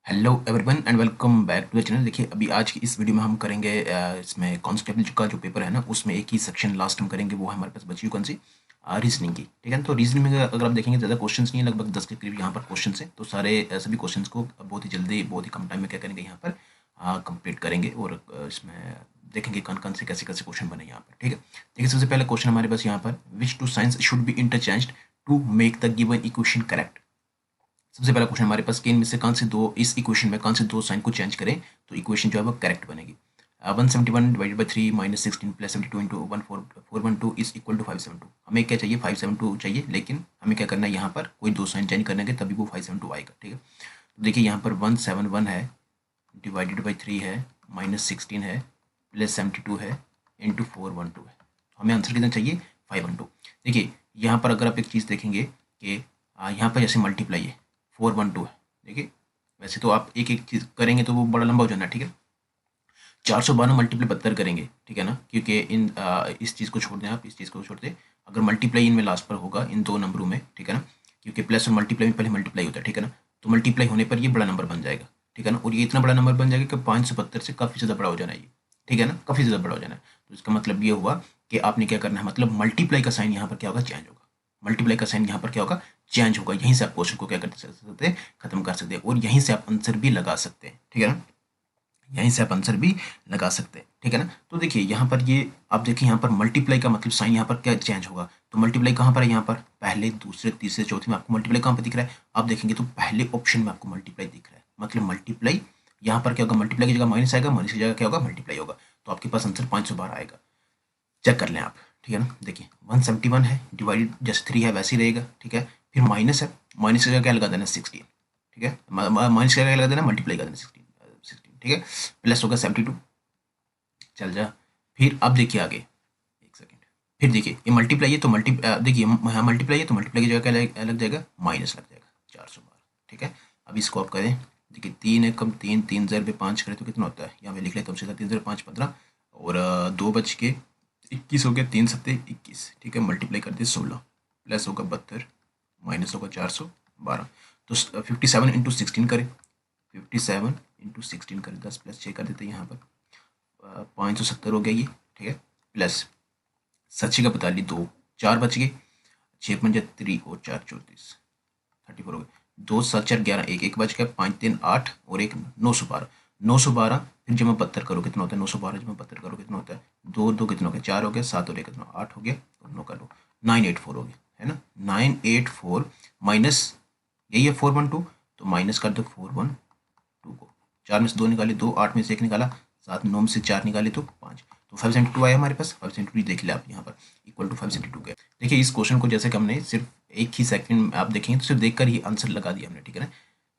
Hello everyone and welcome back to the channel. देखिए अभी आज की इस वीडियो में हम करेंगे इसमें कांस्टेबल का जो पेपर है ना उसमें एक ही सेक्शन लास्ट में करेंगे, वो है हमारे पास बची हुई कौन सी रीजनिंग की। ठीक है ना। तो रीजनिंग में अगर आप देखेंगे ज़्यादा क्वेश्चंस नहीं है, लगभग 10 के करीब यहाँ पर क्वेश्चंस हैं। तो सारे सभी क्वेश्चंस को बहुत ही जल्दी बहुत ही कम टाइम में क्या करेंगे यहाँ पर कंप्लीट करेंगे और इसमें देखेंगे कौन कौन से कैसे कैसे क्वेश्चन बने यहाँ पर। ठीक है। देखिए सबसे पहले क्वेश्चन हमारे पास यहाँ पर, which two signs should be interchanged to make the given equation correct. सबसे पहला क्वेश्चन हमारे पास कि इनमें से कौन से दो, इस इक्वेशन में कौन से दो साइन को चेंज करें तो इक्वेशन जो है वो करेक्ट बनेगी। 171 divided by 3 minus 16 plus 72 into 412 is equal to 572। हमें क्या चाहिए, 572 चाहिए, लेकिन हमें क्या करना है यहाँ पर कोई दो साइन चेंज करने के तभी वो 572 आएगा। ठीक है। तो देखिए यहाँ पर 171 है, डिवाइडेड बाई 3 है, माइनस 16 है, प्लस 72 है, इंटू 412 है। हमें आंसर कितना चाहिए, 512। देखिए यहाँ पर अगर आप एक चीज़ देखेंगे कि यहाँ पर जैसे मल्टीप्लाई है 412 है। देखिए वैसे तो आप एक एक चीज़ करेंगे तो वो बड़ा लंबा हो जाना है। ठीक है। 412 मल्टीप्लाई 72 करेंगे, ठीक है ना, क्योंकि इस चीज़ को छोड़ दें, आप इस चीज़ को छोड़ दें। अगर मल्टीप्लाई इनमें लास्ट पर होगा इन दो नंबरों में, ठीक है ना, क्योंकि प्लस और मल्टीप्लाई में पहले मल्टीप्लाई होता है। ठीक है ना। तो मल्टीप्लाई होने पर ये बड़ा नंबर बन जाएगा। ठीक है ना। और ये इतना बड़ा नंबर बन जाएगा कि 572 से काफ़ी ज़्यादा बड़ा हो जाना है ये। ठीक है ना, काफ़ी ज़्यादा बड़ा हो जाना है। तो इसका मतलब ये हुआ कि आपने क्या करना है, मतलब मल्टीप्लाई का साइन यहाँ पर क्या होगा, चेंज होगा। मल्टीप्लाई का साइन यहाँ पर क्या होगा, चेंज होगा। यहीं से आप क्वेश्चन को क्या कर सकते हैं, खत्म कर सकते हैं, और यहीं से आप आंसर भी लगा सकते हैं। ठीक है ना, यहीं से आप आंसर भी लगा सकते हैं। ठीक है ना। तो देखिए यहाँ पर ये आप देखिए यहाँ पर मल्टीप्लाई का मतलब साइन यहाँ पर क्या चेंज होगा। तो मल्टीप्लाई कहाँ पर है, यहाँ पर पहले दूसरे तीसरे चौथे में आपको मल्टीप्लाई कहाँ पर दिख रहा है, आप देखेंगे तो पहले ऑप्शन में आपको मल्टीप्लाई दिख रहा है। मतलब मल्टीप्लाई यहाँ पर क्या होगा, मल्टीप्लाई की जगह माइनस आएगा, माइनस की जगह क्या होगा, मल्टीप्लाई होगा। तो आपके पास आंसर 512 आएगा। चेक कर लें आप। ठीक है ना। देखिए 171 है, डिवाइडेड जैसे 3 है वैसे ही रहेगा। ठीक है। फिर माइनस है, माइनस की जगह क्या लगा देना, 16। ठीक है। माइनस की जगह क्या लगा देना, मल्टीप्लाई कर देना 16। ठीक है। प्लस होगा 72, चल जा। फिर अब देखिए आगे, एक सेकेंड। फिर देखिए ये मल्टीप्लाई है तो देखिए यहाँ मल्टीप्लाई है तो मल्टीप्लाई की जगह क्या लग जाएगा, माइनस लग जाएगा 412। ठीक है। अब इसको आप करें, देखिए 3 है कम 3, 3 ज़र पे 5 करें तो कितना होता है, यहाँ पे लिख लेता हूँ सीधा, 3 ज़र 5 15, और 2 बच के 21 हो गया, 3 सत्ते 21। ठीक है। मल्टीप्लाई कर दिए 16, प्लस होगा 72, माइनस होगा 412। तो 57 इंटू 16 करें, 57 इंटू 16 करें, 10 प्लस 6 कर देते हैं यहाँ पर, 570 हो गया ये। ठीक है। प्लस 7 का 42, 2 4 बच गए, 6 5 3 और 4 34, 34 हो गए। 2 7 4 11, एक बच गया, 5 3 8 और एक 912, 912। फिर जब मैं 72 करो कितना होता है, 912 जब मैं 72 करो कितना होता है, 2 2 कितना हो गया, 4 हो गया, 7 और एक कितना, 8 हो गया, और 9 का 2, 984 हो गया, है ना। 984 माइनस, यही है 412, तो माइनस कर दो 412 को, 4 में से 2 निकाले 2, 8 में से 1 निकाला 7, 9 में से 4 निकाले तो 5, तो 572 आया हमारे पास। 572 देख लिया आप यहाँ पर, इक्वल टू 572 के। देखिए इस क्वेश्चन को जैसे कि हमने सिर्फ एक ही सेकंड में आप देखेंगे तो सिर्फ देखकर ही आंसर लगा दिया हमने। ठीक है ना।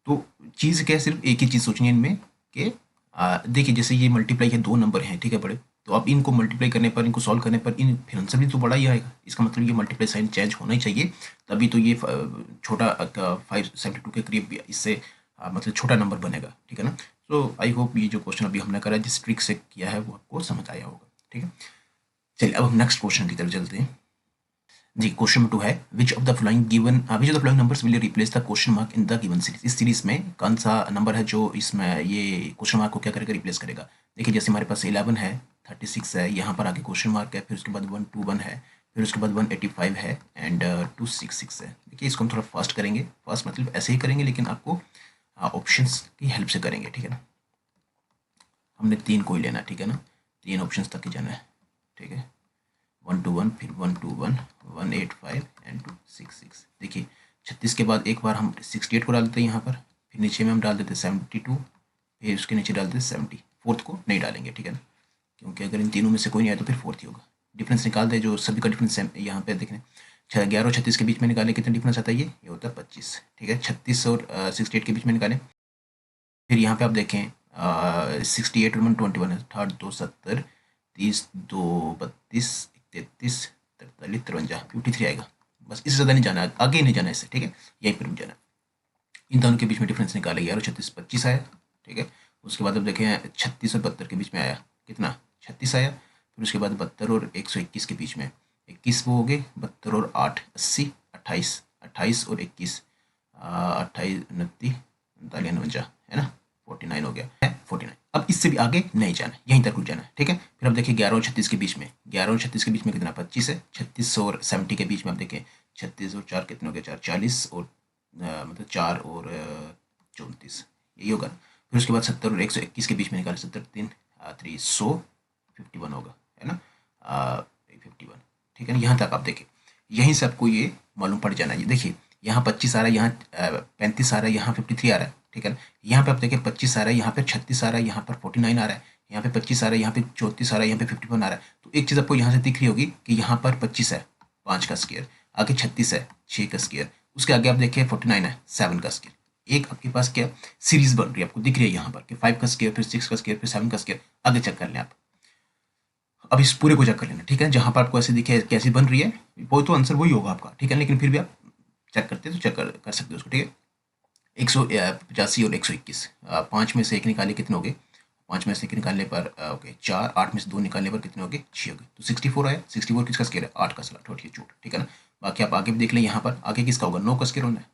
तो चीज़ क्या है, सिर्फ एक ही चीज़ सोचनी है इनमें कि देखिए जैसे ये मल्टीप्लाई के दो नंबर हैं, ठीक है, बड़े, तो आप इनको मल्टीप्लाई करने पर, इनको सॉल्व करने पर इन फिर आंसर भी तो बड़ा ही आएगा। इसका मतलब ये मल्टीप्लाई साइन चेंज होना ही चाहिए, तभी तो ये छोटा 572 के करीब इससे मतलब छोटा नंबर बनेगा। ठीक है ना। तो आई होप ये जो क्वेश्चन अभी हमने करा जिस ट्रिक से किया है वो आपको समझ आया होगा। ठीक है। चलिए अब हम नेक्स्ट क्वेश्चन की तरफ चलते हैं। जी क्वेश्चन नंबर 2 है, which of the following numbers will replace the question mark in the given series. इस सीरीज में कौन सा नंबर है जो इसमें ये क्वेश्चन मार्क को क्या करेगा, रिप्लेस करेगा। देखिए जैसे हमारे पास 11 है, 36 है, यहाँ पर आगे क्वेश्चन मार्क है, फिर उसके बाद 121 है, फिर उसके बाद 185 है, एंड 266 है। देखिए इसको हम थोड़ा फास्ट करेंगे, फास्ट मतलब ऐसे ही करेंगे लेकिन आपको ऑप्शंस की हेल्प से करेंगे। ठीक है ना। हमने 3 को ही लेना है, ठीक है ना, 3 ऑप्शंस तक ही जाना है। ठीक है। 121, फिर 121, 185 एंड 266। देखिए 36 के बाद एक बार हम 68 को डाल देते हैं यहाँ पर, फिर नीचे में हम डाल देते हैं 72, फिर उसके नीचे डाल देते हैं 70, फोर्थ को नहीं डालेंगे। ठीक है ना, क्योंकि अगर इन तीनों में से कोई नहीं आया तो फिर फोर्थ ही होगा। डिफरेंस निकाल दे, जो सभी का डिफरेंस यहाँ पे देखें, 11 और 36 के बीच में निकाले कितना डिफरेंस आता है, ये होता है 25। ठीक है। 36 और 68 के बीच में निकालें, फिर यहाँ पे आप देखें 68 और 121 है, 8 2 70, 30 2 32, 33 43 53, 53 आएगा। बस इससे ज़्यादा नहीं जाना है, आगे नहीं जाना है इससे। ठीक है। यहीं पर रुक जाना है। इन दोनों के बीच में डिफरेंस निकाले, 11 और 36 25 आया। ठीक है। उसके बाद अब देखें 36 और 72 के बीच में आया कितना, 36 आया। फिर उसके बाद 72 और 121 के बीच में 21 वो हो गए, 72 और 8 80, 28 28 और 21 28 29 49 49, है ना। 49 हो गया है 49। अब इससे भी आगे नहीं जाना, यहीं तक रुक जाना है, ठीक है। फिर अब देखिए 11 और 36 के बीच में, 11 और 36 के बीच में कितना 25 है, 36 और 70 के बीच में आप देखिए 36 और 4 कितने हो गया 4, 40 और मतलब 4 और 34 यही होगा। फिर उसके बाद 70 और 121 के बीच में निकाले, 70 3 351 होगा, है ना 51, ठीक है ना। यहाँ तक आप देखिए, यहीं से आपको ये मालूम पड़ जाना है। देखिए यहाँ 25 आ रहा है, यहाँ 35 आ रहा है, यहाँ 53 आ रहा है, ठीक है ना। यहाँ पे आप देखिए 25 आ रहा है, यहाँ पे 36 आ रहा है, यहाँ पर 49 आ रहा है, यहाँ पे 25 आ रहा है, यहाँ पे 34 आ रहा है, यहाँ पे 51 आ रहा है। तो एक चीज़ आपको यहाँ से दिख रही होगी कि यहाँ पर 25 है 5 का स्क्वायर, आगे 36 है 6 का स्क्वायर, उसके आगे आप देखिए 49 है 7 का स्क्वायर। एक आपके पास क्या सीरीज बन रही है, आपको दिख रही है यहाँ पर कि 5 का स्क्वायर, फिर 6 का स्क्वायर, फिर 7 का स्क्वायर। आगे चेक कर लें आप, अब इस पूरे को चेक कर लेना, ठीक है। जहाँ पर आपको ऐसे दिखे कैसी बन रही है, वो तो आंसर वही होगा आपका, ठीक है। लेकिन फिर भी आप चेक करते हैं तो चेक कर सकते हो उसको, ठीक है। 185 और 121, 5 में से एक निकाले कितने हो गए, 5 में से एक निकालने पर ओके 4, 8 में से 2 निकालने पर कितने हो गए 6 हो गए। तो 64 आया, 64 किसका स्क्वायर है 8 का, चला छोड़िए झूठ, ठीक है ना। बाकी आप आगे भी देख लें, यहाँ पर आगे किसका होगा 9 का स्क्वायर होना है,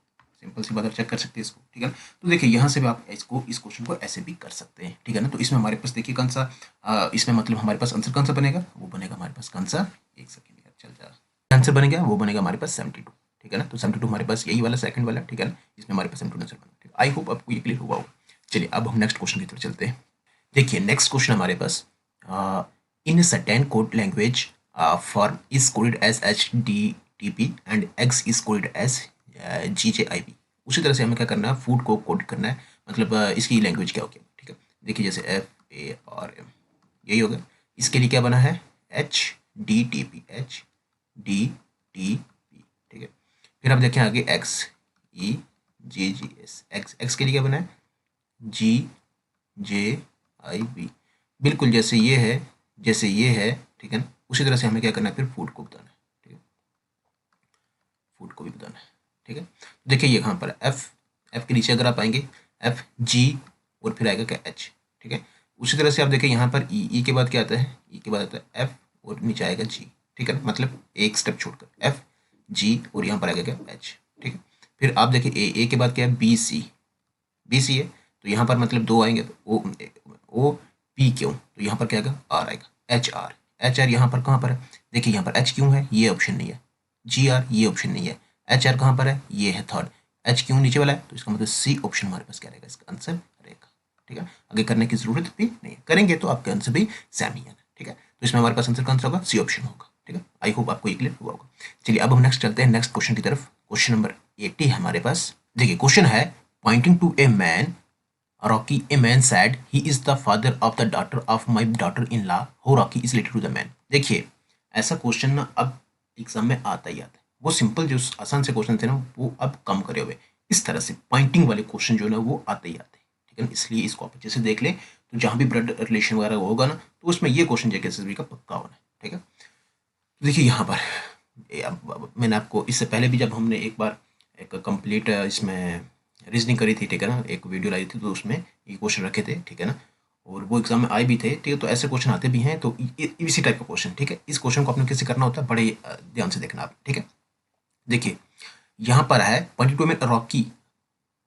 सिंपल सी बात आप चेक कर सकते हैं इसको, ठीक है ना। तो देखिए यहाँ से भी आप इसको इस क्वेश्चन को ऐसे भी कर सकते हैं, ठीक है ना। तो इसमें हमारे पास देखिए कौन सा इसमें मतलब हमारे पास आंसर कौन सा बनेगा, वो बनेगा हमारे पास कौन सा, एक सेकेंड यार चल जा, आंसर बनेगा वो बनेगा हमारे पास 72, ठीक है ना। तो 72 हमारे पास यही वाला सेकंड वाला, ठीक है ना। इसमें हमारे पास 72 आंसर बना, ठीक है। आई होप आपको ये क्लियर हुआ होगा। चलिए अब हम नेक्स्ट क्वेश्चन की तरफ चलते हैं। देखिए नेक्स्ट क्वेश्चन हमारे पास, in certain code language form is coded as HTTP and X is coded as GJIB। उसी तरह से हमें क्या करना है, फूड को कोड करना है, मतलब इसकी लैंग्वेज क्या होगी, ठीक है। देखिए जैसे FARM यही होगा, इसके लिए क्या बना है HDTP, ठीक है। फिर आप देखें आगे XEGGS, X के लिए क्या बना है GJIB, बिल्कुल जैसे ये है ठीक है ना। उसी तरह से हमें क्या करना है फिर फूड को बताना है, ठीक है, फूड को भी बताना है, ठीक है। देखिए ये कहाँ पर F के नीचे अगर आप आएंगे FG और फिर आएगा क्या H, ठीक है। उसी तरह से आप देखिए यहाँ पर E के बाद क्या आता है, E के बाद आता है F और नीचे आएगा G, ठीक है, मतलब एक स्टेप छोड़कर FG और यहाँ पर आएगा क्या H, ठीक है। फिर आप देखिए A के बाद क्या है BC है, तो यहाँ पर मतलब 2 आएंगे तो OPQ, तो यहाँ पर क्या आएगा R आएगा, HR यहाँ पर कहाँ पर है, देखिए यहाँ पर H क्यों है, ये ऑप्शन नहीं है, GR ये ऑप्शन नहीं है, HR कहाँ पर है, ये है थर्ड, H क्यों नीचे वाला है, तो इसका मतलब C ऑप्शन हमारे पास क्या रहेगा, इसका आंसर रहेगा, ठीक है। आगे करने की जरूरत भी नहीं है, करेंगे तो आपका आंसर भी सेम ही है, ठीक है। तो इसमें हमारे पास आंसर कौन सा होगा, C ऑप्शन होगा, ठीक है। आई होप आपको ये क्लियर हुआ होगा। चलिए अब हम नेक्स्ट चलते हैं नेक्स्ट क्वेश्चन की तरफ। क्वेश्चन नंबर 80 है हमारे पास। देखिए क्वेश्चन है, pointing to a man Rocky, a man said, he is the father of the daughter of my daughter-in-law. How Rocky is related to the man? देखिए ऐसा क्वेश्चन ना अब एग्जाम में आता ही आता है। वो सिंपल जो आसान से क्वेश्चन थे ना वो अब कम करे हुए, इस तरह से पॉइंटिंग वाले क्वेश्चन जो है ना वो आते ही आते हैं, ठीक है ना। इसलिए इसको आप अच्छे से देख लें, तो जहाँ भी ब्लड रिलेशन वगैरह होगा ना तो उसमें ये क्वेश्चन JKSSB का पक्का होना है, ठीक है। तो देखिए यहाँ पर मैंने आपको इससे पहले भी जब हमने एक बार एक कंप्लीट इसमें रीजनिंग करी थी, ठीक है ना, एक वीडियो लाई थी तो उसमें ये क्वेश्चन रखे थे, ठीक है ना, और वो एग्जाम में आए भी थे, ठीक है। तो ऐसे क्वेश्चन आते भी हैं, तो इसी टाइप का क्वेश्चन, ठीक है। इस क्वेश्चन को आपने कैसे करना होता है, बड़े ध्यान से देखना आप, ठीक है। देखिए यहाँ पर है 22 में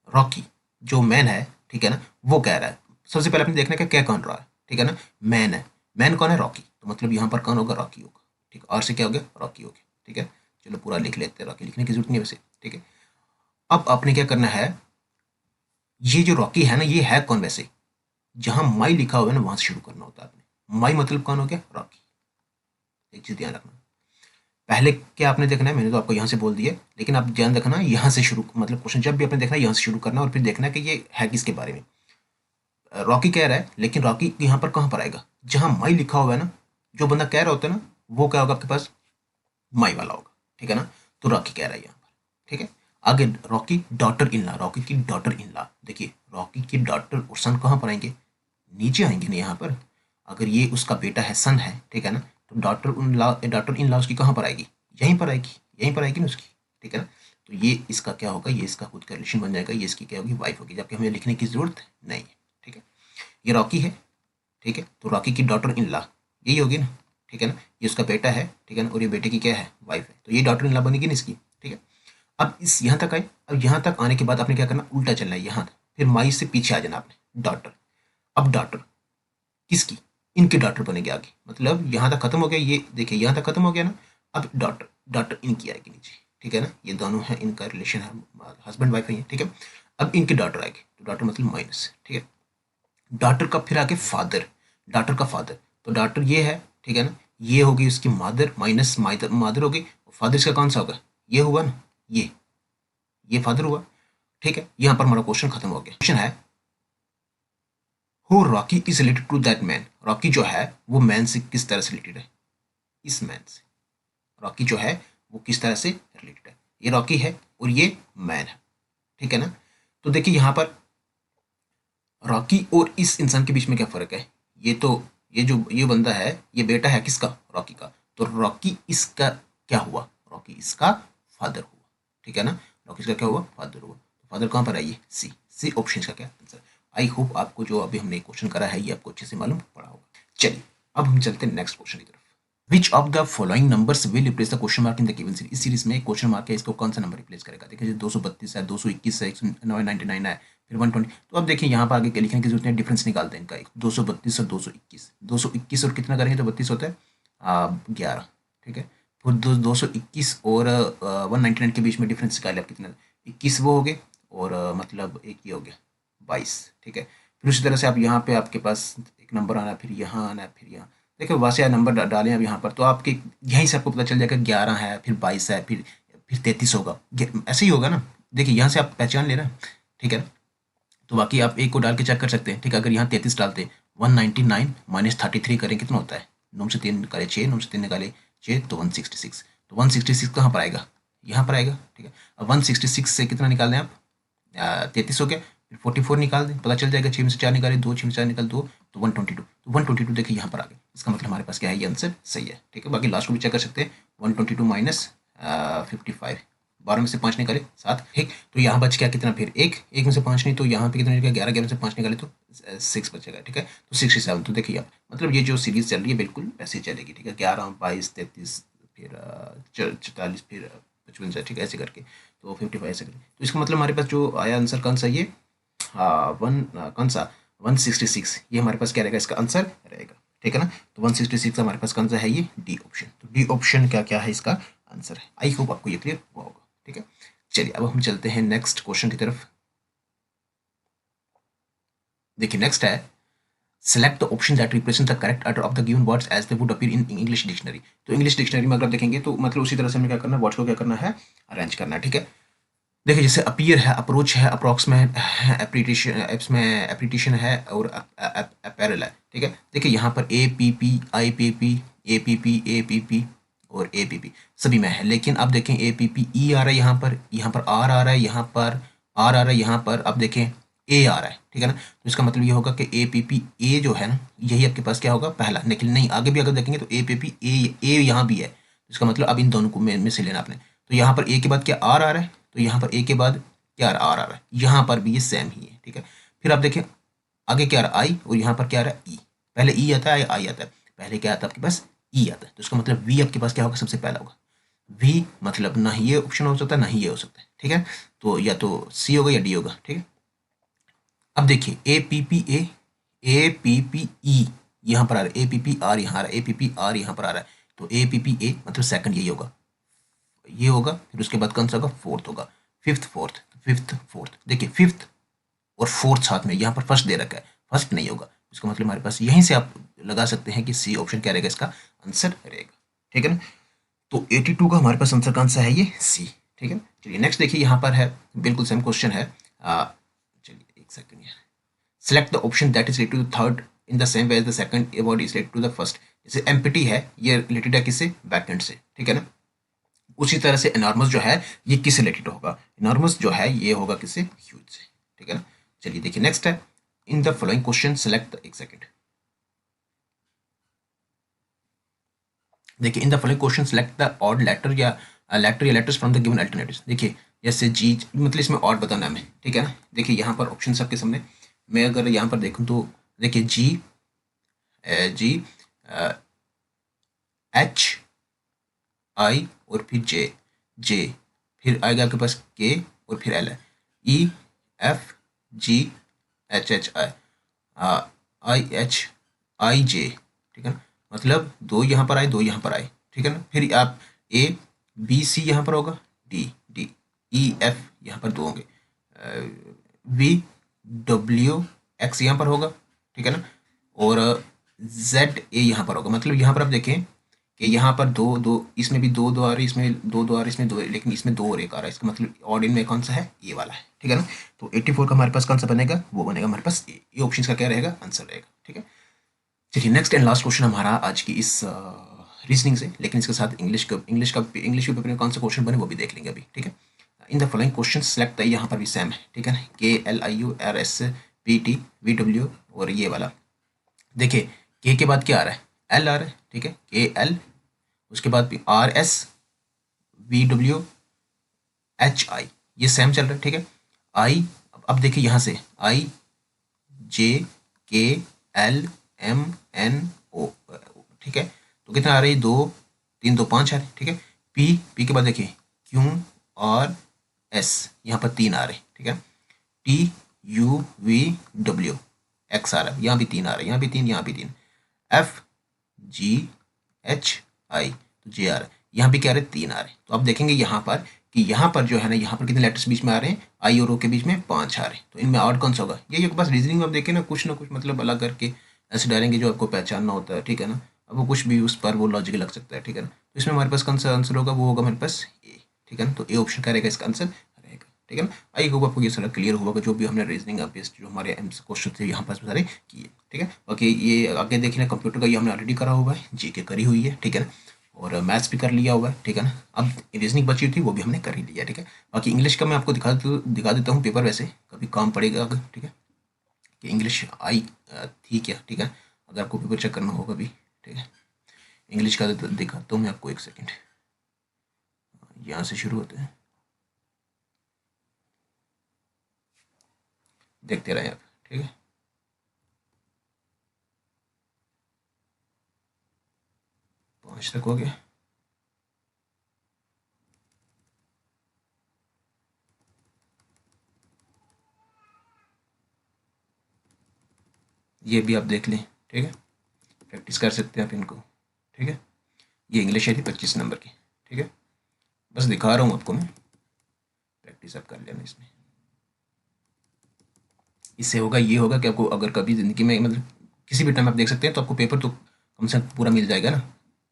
रॉकी जो मैन है, ठीक है ना, वो कह रहा है, सबसे पहले आपने देखना है क्या कौन रहा है, ठीक है ना, मैन है, मैन कौन है रॉकी, तो मतलब यहाँ पर कौन होगा रॉकी होगा, ठीक है। और से क्या हो गया रॉकी हो गया, ठीक है। चलो पूरा लिख लेते हैं, रॉकी लिखने की जरूरत नहीं वैसे, ठीक है। अब आपने क्या करना है, ये जो रॉकी है ना ये है कौन वैसे, जहां माई लिखा हुआ है ना वहां से शुरू करना होता है आपने। माई मतलब कौन हो गया रॉकी, एक चीज ध्यान रखना। पहले क्या आपने देखना है, मैंने तो आपको यहाँ से बोल दिया, लेकिन आप ध्यान रखना यहाँ से शुरू, मतलब क्वेश्चन जब भी आपने देखना है यहाँ से शुरू करना और फिर देखना कि ये है किसके बारे में। रॉकी कह रहा है, लेकिन रॉकी यहाँ पर कहाँ पर आएगा, जहां माई लिखा हुआ है ना, जो बंदा कह रहा होता है ना वो क्या होगा आपके पास माई वाला होगा, ठीक है ना। तो रॉकी कह रहा है यहाँ पर, ठीक है। आगे Rocky daughter in law, Rocky की डॉटर इन लॉ, देखिए रॉकी की डॉटर और सन कहाँ पर आएंगे, नीचे आएंगे ना यहाँ पर। अगर ये उसका बेटा है सन है, ठीक है ना, तो डॉटर इन लॉ उसकी कहाँ पर आएगी, यहीं पर आएगी, यहीं पर आएगी ना उसकी, ठीक है ना। तो ये इसका क्या होगा, ये इसका खुद का रिलेशन बन जाएगा, ये इसकी क्या होगी वाइफ होगी, जबकि हमें लिखने की जरूरत नहीं है, ठीक है। ये रॉकी है, ठीक है, तो रॉकी की डॉटर इन लॉ यही होगी ना, ठीक है ना, ये उसका बेटा है, ठीक है ना, और ये बेटे की क्या है वाइफ है, तो ये डॉटर इन लॉ बनेगी ना इसकी, ठीक है। अब इस यहाँ तक आए, अब यहाँ तक आने के बाद आपने क्या करना उल्टा चलना है यहाँ, फिर माई से पीछे आ जाना आपने डॉटर, अब डॉटर किसकी, इनके डॉटर बनेंगे आगे, मतलब यहाँ तक खत्म हो गया, ये देखिए यहाँ तक खत्म हो गया ना। अब डॉटर डॉटर इनकी आएगी नीचे, ठीक है ना, ये दोनों है, इनका रिलेशन है, हस्बैंड वाइफ है, ठीक है। अब इनके डॉटर आएगी, तो डॉटर मतलब माइनस, ठीक है। डॉटर का फिर आगे फादर, डॉटर का फादर, तो डॉटर ये है, ठीक है ना, ये होगी उसकी मदर, माइनस मादर मादर होगी, फादर इसका कौन सा होगा, ये हुआ ना, ये फादर हुआ, ठीक है। यहाँ पर हमारा क्वेश्चन खत्म हो गया। क्वेश्चन है who Rocky is related to that man, Rocky जो है वो मैन से किस तरह से रिलेटेड है, इस मैन से, रॉकी जो है वो किस तरह से रिलेटेड है, ये रॉकी है और ये मैन है, ठीक है ना। तो देखिए यहाँ पर रॉकी और इस इंसान के बीच में क्या फ़र्क है, ये तो ये जो ये बंदा है ये बेटा है किसका, रॉकी का, तो रॉकी इसका क्या हुआ, रॉकी इसका फादर हुआ, ठीक है ना, रॉकी इसका क्या हुआ, फादर हुआ। तो फादर कहाँ पर आइए, सी, सी ऑप्शन का क्या आंसर। आई होप आपको जो अभी हमने क्वेश्चन करा है ये आपको अच्छे से मालूम पड़ा होगा। चलिए अब हम चलते हैं नेक्स्ट क्वेश्चन की तरफ। Which of the following numbers will replace the question mark in the given series, इस सीरीज में क्वेश्चन मार्क है, इसको कौन सा नंबर रिप्लेस करेगा, देखिए 232 है, 221 है, 199 है, फिर 120। तो अब देखिए यहाँ पर आगे लिखने की जरूरत है, डिफरेंस निकालते हैं इनका, 232 और 221, 221 और कितना करेंगे तो 32 होता है 11, ठीक है। फिर 221 और 199 के बीच में डिफरेंस निकाले आप कितना, 21 वो हो गए और मतलब एक ये हो गया 22, ठीक है। फिर उसी तरह से आप यहाँ पे आपके पास एक नंबर आना है, फिर यहाँ आना है, फिर यहाँ, देखिए वहाँ से नंबर डालें अब यहाँ पर, तो आपके यहीं से आपको पता चल जाएगा 11 है, फिर 22 है, फिर 33 होगा, ऐसे ही होगा ना। देखिए यहाँ से आप पहचान ले रहे हैं, ठीक है। तो बाकी आप एक को डाल के चेक कर सकते हैं, ठीक है। अगर यहाँ 33 डालते 199 माइनस 33 करें कितना होता है, 9 से 3 निकाले 6, 9 से 3 निकाले 6, तो 166, तो 166 कहाँ पर आएगा, यहाँ पर आएगा, ठीक है। अब 166 से कितना निकाल दें आप, 33 हो गया, फिर 44 निकाल दें, पता चल जाएगा, 6 में से 4 निकाले 2, 6 में से 4 निकाल 2, तो 122, तो 122 देखिए यहाँ पर आ गया, इसका मतलब हमारे पास क्या है, ये आंसर सही है, ठीक है। बाकी लास्ट को भी चेक कर सकते हैं, 122 माइनस 55, 12 में से 5 निकाले 7, ठीक। तो यहाँ बच गया कितना, फिर एक में से 5 नहीं, तो यहाँ पे कितना निकला 11, 11 में से 5 निकाले तो 6 बचेगा, ठीक है। तो 67, तो देखिए आप मतलब ये जो सीरीज चल रही है बिल्कुल ऐसे ही चलेगी, ठीक है। 11, 22, 33, फिर 44, फिर 55 से, ठीक है, ऐसे करके, तो 55 से, तो इसका मतलब हमारे पास जो आया आंसर कौन सा, ये कौन सा 166, ये हमारे पास क्या रहेगा, इसका आंसर रहेगा, ठीक है ना। तो 166 हमारे पास कौन सा है, ये डी ऑप्शन, तो डी ऑप्शन क्या क्या है इसका आंसर है। आई होप आपको ये क्लियर हुआ होगा, ठीक है। चलिए अब हम चलते हैं नेक्स्ट क्वेश्चन की तरफ। देखिए नेक्स्ट है select the option that represent the correct order of the given words as they would appear in English dictionary. तो इंग्लिश डिक्शनरी में अगर आप देखेंगे तो मतलब उसी तरह से हमें क्या करना है, वर्ड्स को क्या करना है, अरेंज करना है, ठीक है। देखिए जैसे अपीयर है, अप्रोच है, अप्रॉक्समेट है, एप्रीटिशन इसमें एप्रीटिशन है और अपैरल है, ठीक है। देखिए यहाँ पर A P P, I P P, A P P, A P P और ए पी पी सभी में है, लेकिन अब देखें ए पी पी ई आ रहा है, यहाँ पर आर आ रहा है, यहाँ पर आर आ रहा है, यहाँ पर अब देखें ए आ रहा है, ठीक है ना। तो इसका मतलब ये होगा कि ए पी पी ए जो है ना, यही आपके पास क्या होगा पहला, लेकिन नहीं आगे भी अगर देखेंगे तो ए पी पी ए यहाँ भी है, इसका मतलब अब इन दोनों को में से लेना आपने। तो यहाँ पर ए के बाद क्या आर आ रहा है, तो यहाँ पर ए के बाद क्या आर आ रहा है, यहाँ पर भी ये सेम ही है, ठीक है। फिर आप देखें आगे क्या आ रहा है आई, और यहाँ पर क्या आ रहा है ई, पहले ई आता है आई आता है, पहले क्या आता है आपके पास ई आता है, तो इसका मतलब वी आपके पास क्या होगा, सबसे पहला होगा वी, मतलब ना ही ये ऑप्शन हो सकता है ना ही ये हो सकता है, ठीक है। तो या तो सी होगा या डी होगा, ठीक है। अब देखिए ए पी पी ई यहाँ पर आ रहा है, ए पी पी आर यहाँ आ रहा है, ए पी पी आर यहाँ पर आ रहा है, तो ए पी पी ए मतलब सेकंड यही होगा, ये होगा, फिर उसके बाद कौन सा होगा, फोर्थ होगा, फिफ्थ फोर्थ, देखिए फिफ्थ और फोर्थ साथ में, यहाँ पर फर्स्ट दे रखा है, फर्स्ट नहीं होगा, इसका मतलब हमारे पास यहीं से आप लगा सकते हैं कि सी ऑप्शन क्या रहेगा, इसका आंसर रहेगा, ठीक है ना। तो 82 का हमारे पास आंसर कौन सा है, ये सी, ठीक है। चलिए नेक्स्ट देखिए यहाँ पर है, बिल्कुल सेम क्वेश्चन है, चलिए एक सेकंड यार, select the option that is related to the third in the same way as the second word is related to the first. जैसे एम्प्टी है, ये रिलेटेड है किससे, बैकएंड से, ठीक है ना। उसी तरह से एनॉर्मस जो है ये किस रिलेटेड होगा, एनॉर्मस जो है ये होगा किससे, ह्यूज से, ठीक है ना। चलिए देखिए नेक्स्ट है, in the following question select एक सेकंड, देखिए in the following question select the odd letter या letters from the given alternatives. देखिए जैसे जी, मतलब इसमें ऑड बताना है हमें, ठीक है ना। देखिए यहाँ पर ऑप्शन सबके सामने, मैं अगर यहाँ पर देखूँ तो देखिए जी, जी, एच, आई और फिर जे, जे, फिर आएगा आपके पास के और फिर एल है, E, F, G, H H I, IHIJ, ठीक है ना, मतलब 2 यहाँ पर आए, 2 यहाँ पर आए, ठीक है ना। फिर आप ABC यहाँ पर होगा, DEF यहाँ पर 2 होंगे, VWX यहाँ पर होगा, ठीक है ना, और ZA यहाँ पर होगा। मतलब यहाँ पर आप देखें कि यहाँ पर दो दो, इसमें भी दो दो आ रही, इसमें दो दो आ रही, इसमें दो, लेकिन इसमें 2 और 1 आ रहा है। इसका मतलब ऑड इन में कौन सा है, ये वाला है, ठीक है ना। तो 84 का हमारे पास कौन सा बनेगा, वो बनेगा हमारे पास ये ऑप्शन का क्या रहेगा, आंसर रहेगा, ठीक है। चलिए नेक्स्ट एंड लास्ट क्वेश्चन हमारा आज की इस रीजनिंग से, लेकिन इसके साथ इंग्लिश के पेपर में कौन सा क्वेश्चन बने वो भी देख लेंगे अभी, ठीक है। In the following question select, यहाँ पर भी सेम है, ठीक है ना, KLIURSPTVW और ये वाला। देखिए के बाद क्या आ रहा है, एल आ रहा है, ठीक है, KL, उसके बाद भी RSVWHI, ये सेम चल रहा है, ठीक है। आई, अब देखिए यहाँ से IJKLMNO, ठीक है, तो कितना आ रही है, 2 3 2 5 आ रहे, ठीक है। पी के बाद देखिए QRS, यहाँ पर 3 आ रहे, ठीक है। TUVW X आ रहा है, यहाँ भी 3 आ रहे, यहाँ भी 3, यहाँ भी 3। FGHI, तो J आ रहा है, यहाँ भी क्या आ रहे, 3 आ रहे। तो आप देखेंगे यहाँ पर कि यहाँ पर जो है ना, यहाँ पर कितने लेटर्स बीच में आ रहे हैं, आई और ओ के बीच में 5 आ रहे हैं। तो इनमें ऑड कौन सा होगा, ये बस रीजनिंग में आप देखें ना कुछ मतलब अलग करके ऐसे डालेंगे जो आपको पहचानना होता है, ठीक है ना। अब वो कुछ भी उस पर वो लॉजिक लग सकता है, ठीक है ना। तो इसमें हमारे पास कौन सा आंसर होगा, वो होगा हमारे पास ए, ठीक है ना। तो ए ऑप्शन क्या रहेगा इसका आंसर रहेगा, ठीक है ना। आई होप आपको ये सारा क्लियर होगा, जो भी हमने रीजनिंग बेस्ड जो हमारे क्वेश्चन थे यहाँ पर सारे किए, ठीक है। बाकी ये आगे देखिए ना, कंप्यूटर का ये हमने ऑलरेडी करा हुआ है, जीके करी हुई है, ठीक है ना, और मैथ्स भी कर लिया हुआ है, ठीक है ना। अब रीजनिंग बची थी वो भी हमने कर ही लिया, ठीक है। बाकी इंग्लिश का मैं आपको दिखा देता हूँ पेपर, वैसे कभी काम पड़ेगा अगर, ठीक है, कि इंग्लिश आई थी क्या, ठीक है, अगर आपको पेपर चेक करना होगा भी, ठीक है। इंग्लिश का दिखाता हूँ मैं आपको, एक सेकेंड, यहाँ से शुरू होते हैं, देखते रहे आप, ठीक है। पाँच तक हो गया, ये भी आप देख लें, ठीक है, प्रैक्टिस कर सकते हैं आप इनको, ठीक है। ये इंग्लिश है थी 25 नंबर की, ठीक है, बस दिखा रहा हूँ आपको मैं, प्रैक्टिस आप कर लेना इसमें। इससे होगा ये होगा कि आपको अगर कभी ज़िंदगी में मतलब किसी भी टाइम आप देख सकते हैं, तो आपको पेपर तो कम से कम पूरा मिल जाएगा ना,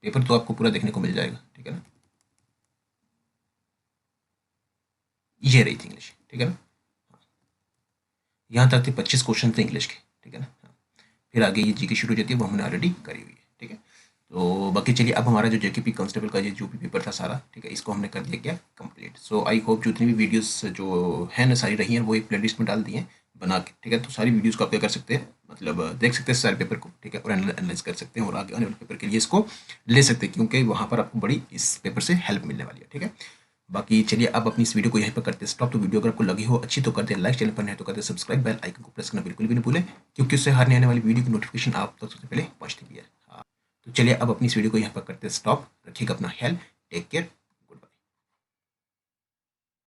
पेपर तो आपको पूरा देखने को मिल जाएगा, ठीक है ना। ये रही थी इंग्लिश, ठीक है ना, यहाँ तक थे 25 क्वेश्चन थे इंग्लिश के, ठीक है ना। फिर आगे ये जीके शुरू हो जाती है, वो हमने ऑलरेडी करी हुई है, ठीक है। तो बाकी चलिए, अब हमारा जो जेकेपी कांस्टेबल का जो भी पेपर था सारा, ठीक है, इसको हमने कर दिया क्या कंप्लीट। सो आई होप जितनी भी वीडियोस जो है ना सारी रही हैं, वो एक प्लेलिस्ट में डाल दी हैं बना के, ठीक है। तो सारी वीडियोस को आप क्या कर सकते हैं, मतलब देख सकते हैं सारे पेपर को, ठीक है, और एनालाइज कर सकते हैं, और आगे आने वाले पेपर के लिए इसको ले सकते हैं, क्योंकि वहाँ पर आपको बड़ी इस पेपर से हेल्प मिलने वाली है, ठीक है। बाकी चलिए, अब अपनी इस वीडियो को यहीं पर करते हैं स्टॉप। तो वीडियो अगर आपको लगी हो अच्छी तो कर दे लाइक, चैनल पर नहीं तो कर दे सब्सक्राइब, बेल आइकन को प्रेस करना बिल्कुल भी नहीं भूलें, क्योंकि उससे हर आने वाली वीडियो की नोटिफिकेशन आप तक सबसे पहले पहुंचती है। तो चलिए, अब अपनी इस वीडियो को यहाँ पर करते हैं स्टॉप। रखिएगा अपना ख्याल, टेक केयर।